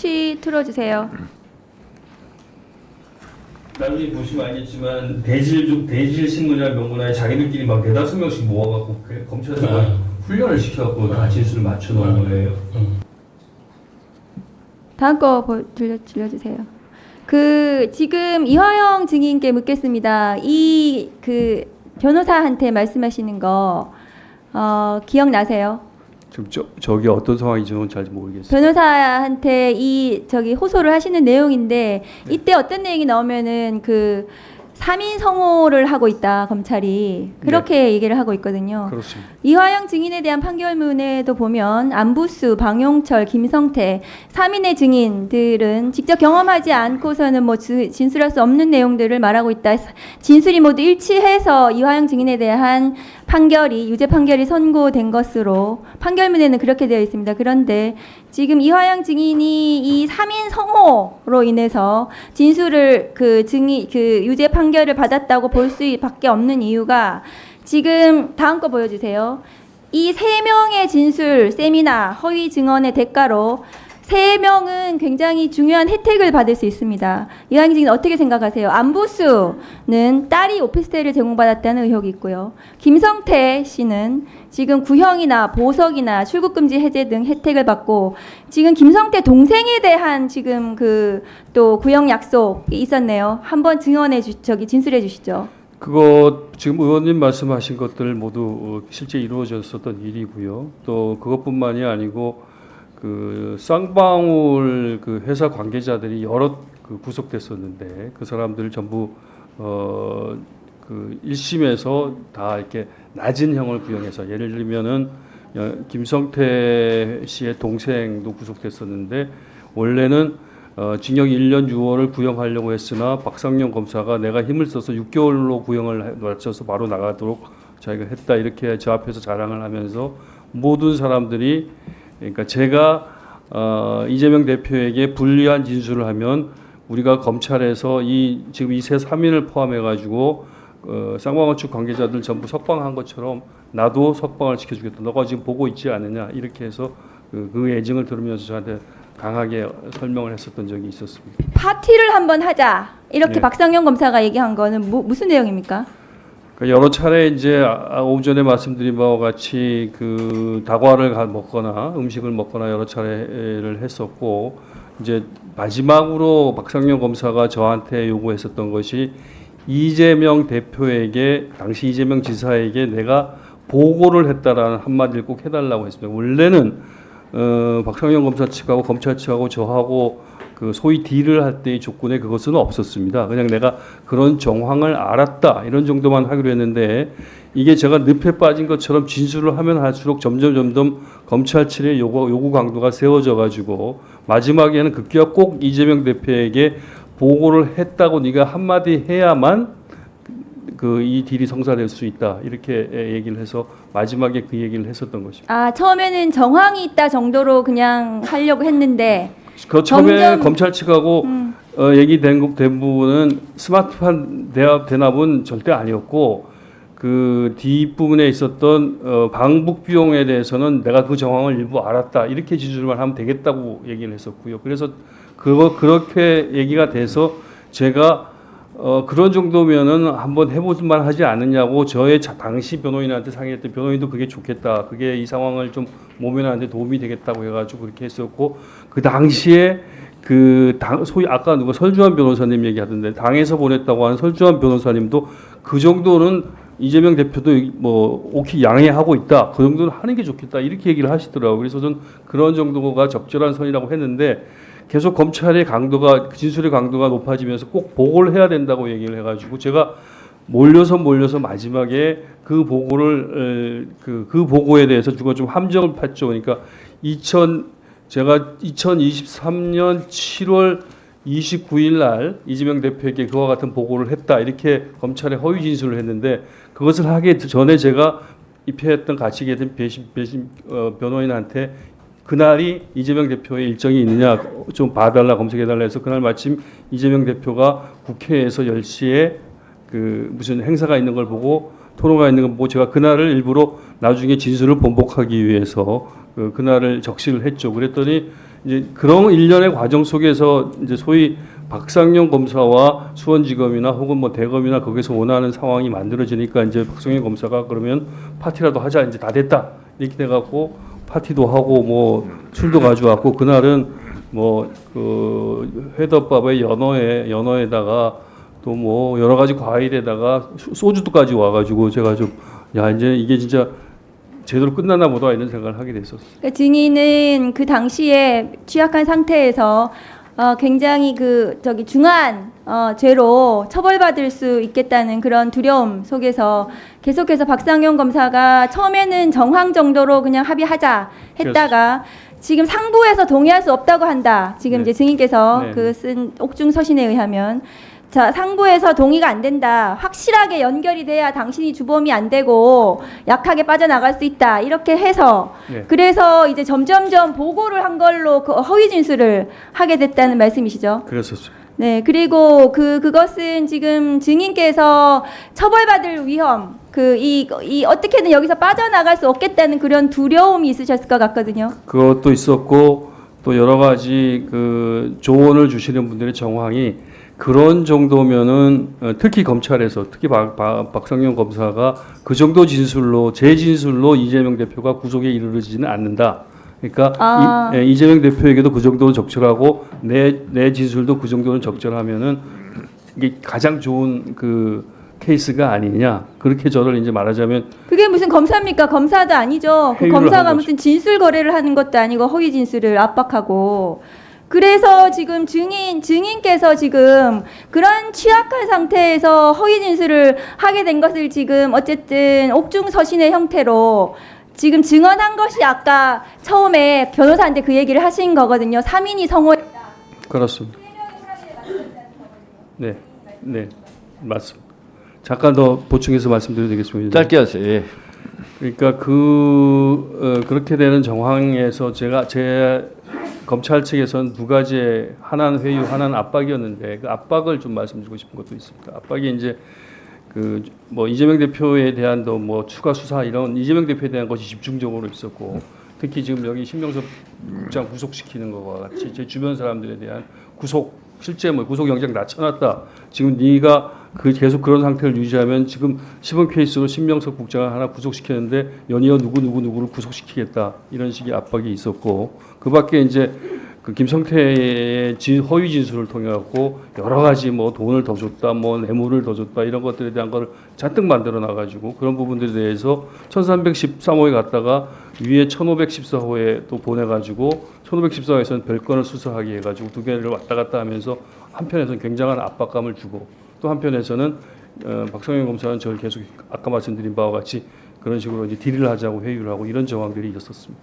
스위치 틀어주세요. 나중에 보시면 알겠지만 대질 신문이나 명문화에 자기들끼리 막 4-5명씩 모아갖고 검찰에서 훈련을 시켜갖고 다 진술을 맞춰놓은 거예요. 다음 거 들려주세요. 지금 이화영 증인께 묻겠습니다. 그 변호사한테 말씀하시는 거 기억나세요? 지금 저기 어떤 상황인지는 잘 모르겠어요. 변호사한테 호소를 하시는 내용인데 이때 어떤 내용이 나오면은 그 3인 성호를 하고 있다 검찰이 그렇게 얘기를 하고 있거든요. 그렇습니다. 이화영 증인에 대한 판결문에도 보면 안부수, 방용철, 김성태 3인의 증인들은 직접 경험하지 않고서는 진술할 수 없는 내용들을 말하고 있다. 진술이 모두 일치해서 이화영 증인에 대한 유죄 판결이 선고된 것으로 판결문에는 그렇게 되어 있습니다. 그런데 지금 이화영 증인이 이 3인 성호로 인해서 진술을 유죄 판결을 받았다고 볼 수밖에 없는 이유가 지금 다음 거 보여주세요. 이 3명의 진술, 세미나, 허위 증언의 대가로 3명은 굉장히 중요한 혜택을 받을 수 있습니다. 이화영 증인 어떻게 생각하세요? 안부수는 딸이 오피스텔을 제공받았다는 의혹이 있고요. 김성태 씨는 지금 구형이나 보석이나 출국금지 해제 등 혜택을 받고 지금 김성태 동생에 대한 지금 또 구형 약속이 있었네요. 한번 진술해 주시죠. 그거 지금 의원님 말씀하신 것들 모두 실제 이루어졌었던 일이고요. 또 그것뿐만이 아니고 그 쌍방울 그 회사 관계자들이 여러 구속됐었는데 그 사람들 전부 그 1심에서 다 이렇게 낮은 형을 구형해서 예를 들면은 김성태 씨의 동생도 구속됐었는데 원래는 징역 1년 6월을 구형하려고 했으나 박상영 검사가 내가 힘을 써서 6개월로 구형을 맞춰서 바로 나가도록 자기가 했다 이렇게 저 앞에서 자랑을 하면서 모든 사람들이 그러니까 제가 이재명 대표에게 불리한 진술을 하면 우리가 검찰에서 지금 이 세 3인을 포함해가지고 쌍방울 측 관계자들 전부 석방한 것처럼 나도 석방을 시켜주겠다. 너가 지금 보고 있지 않느냐 이렇게 해서 그 예증을 들으면서 저한테 강하게 설명을 했었던 적이 있었습니다. 파티를 한번 하자 이렇게 네. 박상영 검사가 얘기한 거는 무슨 내용입니까? 여러 차례 이제 오전에 말씀드린 바와 같이 그 다과를 먹거나 음식을 먹거나 여러 차례를 했었고 이제 마지막으로 박상영 검사가 저한테 요구했었던 것이 이재명 대표에게 당시 이재명 지사에게 내가 보고를 했다라는 한마디를 꼭 해달라고 했습니다. 원래는 박상영 검사 측하고 검찰 측하고 저하고 그 소위 딜을 할 때의 조건에 그것은 없었습니다. 그냥 내가 그런 정황을 알았다 이런 정도만 하기로 했는데 이게 제가 늪에 빠진 것처럼 진술을 하면 할수록 점점 검찰 측의 요구 강도가 세워져 가지고 마지막에는 급기야 꼭 이재명 대표에게 보고를 했다고 네가 한마디 해야만 이 딜이 성사될 수 있다 이렇게 얘기를 해서 마지막에 그 얘기를 했었던 것입니다. 처음에는 정황이 있다 정도로 그냥 하려고 했는데 그 처음에 검찰 측하고 얘기된 부분은 스마트폰 대납은 절대 아니었고 그 뒷부분에 있었던 방북 비용에 대해서는 내가 그 정황을 일부 알았다 이렇게 진술만 하면 되겠다고 얘기를 했었고요. 그래서 그렇게 얘기가 돼서 제가 그런 정도면은 한번 해볼만 하지 않느냐고 저의 당시 변호인한테 상의했던 변호인도 그게 좋겠다. 그게 이 상황을 좀 모면하는데 도움이 되겠다고 해가지고 그렇게 했었고 그 당시에 소위 아까 누가 설주환 변호사님 얘기하던데 당에서 보냈다고 하는 설주환 변호사님도 그 정도는 이재명 대표도 오케이 양해하고 있다. 그 정도는 하는 게 좋겠다. 이렇게 얘기를 하시더라고요. 그래서 저는 그런 정도가 적절한 선이라고 했는데 계속 검찰의 진술의 강도가 높아지면서 꼭 보고를 해야 된다고 얘기를 해가지고 제가 몰려서 마지막에 그 보고에 대해서 누가 좀 함정을 팠죠. 그러니까 제가 2023년 7월 29일 날 이재명 대표에게 그와 같은 보고를 했다. 이렇게 검찰에 허위 진술을 했는데 그것을 하기 전에 제가 입회했던 같이 계신 변호인한테 그날이 이재명 대표의 일정이 있느냐 좀 봐달라 검색해달라 해서 그날 마침 이재명 대표가 국회에서 10시에 무슨 행사가 있는 걸 보고 토론가 있는 걸 보고 제가 그날을 일부러 나중에 진술을 번복하기 위해서 그날을 적시를 했죠. 그랬더니 이제 그런 일련의 과정 속에서 이제 소위 박상용 검사와 수원지검이나 혹은 뭐 대검이나 거기서 원하는 상황이 만들어지니까 이제 박상용 검사가 그러면 파티라도 하자, 이제 다 됐다 이렇게 돼갖고 파티도 하고 뭐 술도 가져왔고, 그날은 뭐 그 회덮밥에 연어에다가 또 뭐 여러 가지 과일에다가 소주도까지 와가지고 제가 좀 야, 이제 이게 진짜 제대로 끝났나 보다 이런 생각을 하게 됐었어요. 그러니까 증인은 그 당시에 취약한 상태에서 굉장히 중한 죄로 처벌받을 수 있겠다는 그런 두려움 속에서 계속해서 박상용 검사가 처음에는 정황 정도로 그냥 합의하자 했다가 지금 상부에서 동의할 수 없다고 한다. 지금 네. 이제 증인께서 네. 그 쓴 옥중 서신에 의하면, 자, 상부에서 동의가 안 된다. 확실하게 연결이 돼야 당신이 주범이 안 되고 약하게 빠져나갈 수 있다. 이렇게 해서 네. 그래서 이제 점점점 보고를 한 걸로 그 허위 진술을 하게 됐다는 말씀이시죠. 그랬었죠. 네, 그리고 그것은 지금 증인께서 처벌받을 위험, 이 어떻게든 여기서 빠져나갈 수 없겠다는 그런 두려움이 있으셨을 것 같거든요. 그것도 있었고 또 여러 가지 그 조언을 주시는 분들의 정황이 그런 정도면은 특히 검찰에서 특히 박상용 검사가 그 정도 진술로 제 진술로 이재명 대표가 구속에 이르르지는 않는다. 그러니까 이재명 대표에게도 그 정도는 적절하고 내 진술도 그 정도는 적절하면은 이게 가장 좋은 그 케이스가 아니냐. 그렇게 저를 이제 말하자면 그게 무슨 검사입니까? 검사도 아니죠. 그 회유를 검사가 한 무슨 진술 거래를 하는 것도 아니고 허위 진술을 압박하고. 그래서 지금 증인께서 지금 그런 취약한 상태에서 허위 진술을 하게 된 것을 지금 어쨌든 옥중 서신의 형태로 지금 증언한 것이 아까 처음에 변호사한테 그 얘기를 하신 거거든요. 3인이 성호했다. 그렇습니다. 네, 네, 맞습니다. 잠깐 더 보충해서 말씀드려도 되겠습니다. 짧게 하세요. 예. 그러니까 그렇게 되는 정황에서 제 검찰 측에서는 두 가지의 하나는 회유, 하나는 압박이었는데 그 압박을 좀 말씀드리고 싶은 것도 있습니다. 압박이 이제 그 뭐 이재명 대표에 대한 뭐 추가 수사 이런 이재명 대표에 대한 것이 집중적으로 있었고, 특히 지금 여기 신명섭 국장 구속시키는 것과 같이 제 주변 사람들에 대한 실제 뭐 구속영장 낮춰놨다. 지금 네가 계속 그런 상태를 유지하면 지금 시범 케이스로 신명섭 국장을 하나 구속시켰는데 연이어 누구를 구속시키겠다. 이런 식의 압박이 있었고, 그밖에 이제 그 김성태의 허위 진술을 통해 갖고 여러 가지 뭐 돈을 더 줬다, 뭐 뇌물을 더 줬다 이런 것들에 대한 걸 잔뜩 만들어 놔가지고 그런 부분들에 대해서 1313호에 갔다가 위에 1514호에 또 보내가지고 1514호에서는 별건을 수사하게 해가지고 두 개를 왔다 갔다 하면서 한편에서는 굉장한 압박감을 주고 또 한편에서는 박성현 검사는 저를 계속 아까 말씀드린 바와 같이 그런 식으로 이제 딜을 하자고 회유를 하고 이런 정황들이 있었습니다.